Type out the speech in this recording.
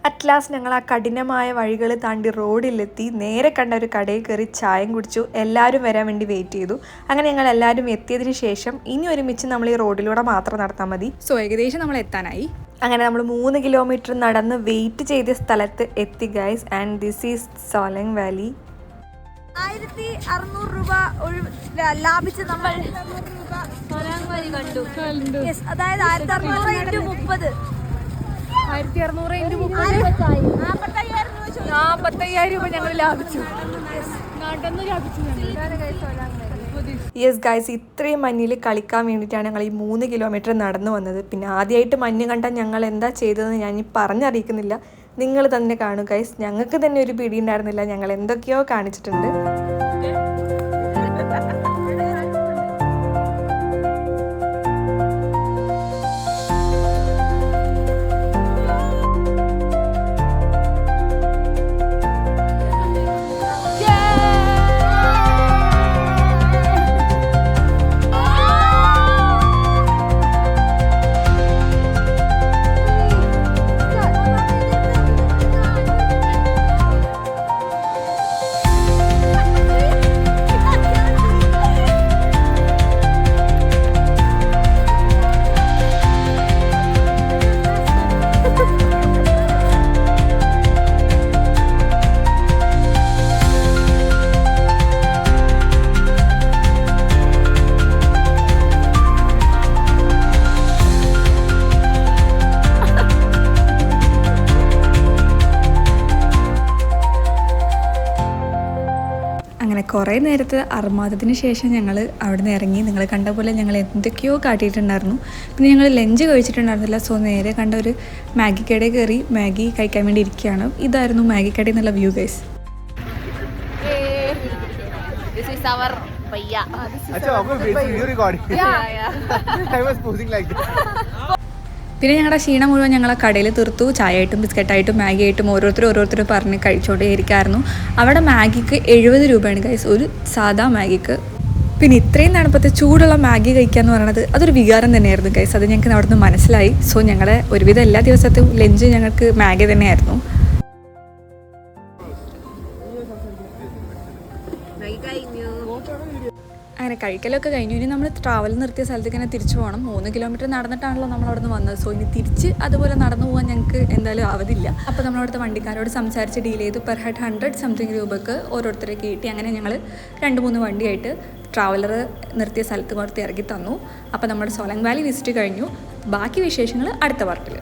At last ഞങ്ങൾ ആ കഠിനമായ വഴികൾ താണ്ടി റോഡിലെത്തി നേരെ കണ്ട ഒരു കടയിൽ കയറി ചായയും കുടിച്ചു. എല്ലാവരും വരാൻ വേണ്ടി വെയിറ്റ് ചെയ്തു. അങ്ങനെ ഞങ്ങൾ എല്ലാവരും എത്തിയതിന് ശേഷം ഇനി ഒരുമിച്ച് നമ്മൾ ഈ റോഡിലൂടെ മാത്രം നടത്താൻ മതി. സോ ഏകദേശം നമ്മൾ എത്താനായി. അങ്ങനെ നമ്മൾ 3 കിലോമീറ്റർ നടന്ന് വെയിറ്റ് ചെയ്ത സ്ഥലത്ത് എത്തി guys. And this is Solang valley. 1600 രൂപ ലാഭിച്ച് നമ്മൾ കണ്ടു. അതായത് 1600 × 30 45,000 രൂപ ഞങ്ങൾ ലാഭിച്ചു. യെസ് ഗൈസ്, ഇത്രയും മഞ്ഞിൽ കളിക്കാൻ വേണ്ടിയിട്ടാണ് ഞങ്ങൾ ഈ 3 കിലോമീറ്റർ നടന്നു വന്നത്. പിന്നെ ആദ്യമായിട്ട് മഞ്ഞ് കണ്ടാൽ ഞങ്ങൾ എന്താ ചെയ്തതെന്ന് ഞാൻ ഈ പറഞ്ഞറിയിക്കുന്നില്ല, നിങ്ങൾ തന്നെ കാണും ഗൈസ്. ഞങ്ങൾക്ക് തന്നെ ഒരു പിടി ഉണ്ടായിരുന്നില്ല, ഞങ്ങൾ എന്തൊക്കെയോ കാണിച്ചിട്ടുണ്ട്. അങ്ങനെ കുറേ നേരത്തെ അർമാദത്തിന് ശേഷം ഞങ്ങൾ അവിടെ നിന്ന് ഇറങ്ങി. നിങ്ങൾ കണ്ട പോലെ ഞങ്ങൾ എന്തൊക്കെയോ കാട്ടിയിട്ടുണ്ടായിരുന്നു. പിന്നെ ഞങ്ങൾ ലഞ്ച് കഴിച്ചിട്ടുണ്ടായിരുന്നില്ല. സോ നേരെ കണ്ട ഒരു മാഗി കടയിൽ കയറി മാഗി കഴിക്കാൻ വേണ്ടി ഇരിക്കുകയാണ്. ഇതായിരുന്നു മാഗി കടയിൽ നിന്നുള്ള വ്യൂ ഗൈസ്. പിന്നെ ഞങ്ങളുടെ ക്ഷീണം മുഴുവൻ ഞങ്ങളെ കടയിൽ തീർത്തു. ചായയായിട്ടും ബിസ്ക്കറ്റായിട്ടും മാഗിയായിട്ടും ഓരോരുത്തരും പറഞ്ഞ് കഴിച്ചുകൊണ്ടേ ഇരിക്കായിരുന്നു. അവിടെ മാഗിക്ക് 70 രൂപയാണ് ഗൈസ്, ഒരു സാധാ മാഗിക്ക്. പിന്നെ ഇത്രയും തണുപ്പത്ത് ചൂടുള്ള മാഗി കഴിക്കുക എന്ന് പറയുന്നത് അതൊരു വികാരം തന്നെയായിരുന്നു ഗൈസ്. അത് ഞങ്ങൾക്ക് അവിടെ നിന്ന് മനസ്സിലായി. സോ ഞങ്ങളുടെ ഒരുവിധം എല്ലാ ദിവസത്തെയും ലഞ്ച് ഞങ്ങൾക്ക് മാഗി തന്നെയായിരുന്നു. അങ്ങനെ കഴിക്കലൊക്കെ കഴിഞ്ഞു. ഇനി നമ്മൾ ട്രാവൽ നിർത്തിയ സ്ഥലത്തേക്ക് തന്നെ തിരിച്ചു പോകണം. 3 കിലോമീറ്റർ നടന്നിട്ടാണല്ലോ നമ്മൾ അവിടെ നിന്ന് വന്നത്. സോ ഇനി തിരിച്ച് അതുപോലെ നടന്നു പോകാൻ ഞങ്ങൾക്ക് എന്തായാലും ആവതില്ല. അപ്പോൾ നമ്മളവിടുത്തെ വണ്ടിക്കാരോട് സംസാരിച്ച് ഡീൽ ചെയ്തു. പെർ ഹെഡ് 100 സംതിങ് രൂപക്ക് ഓരോരുത്തരേക്ക് കിട്ടി. അങ്ങനെ ഞങ്ങൾ 2-3 വണ്ടിയായിട്ട് ട്രാവലർ നിർത്തിയ സ്ഥലത്ത് കൊടുത്ത് ഇറക്കി തന്നു. അപ്പോൾ നമ്മുടെ സോലങ് വാലി വിസിറ്റ് കഴിഞ്ഞു. ബാക്കി വിശേഷങ്ങൾ അടുത്ത പാർട്ടിൽ.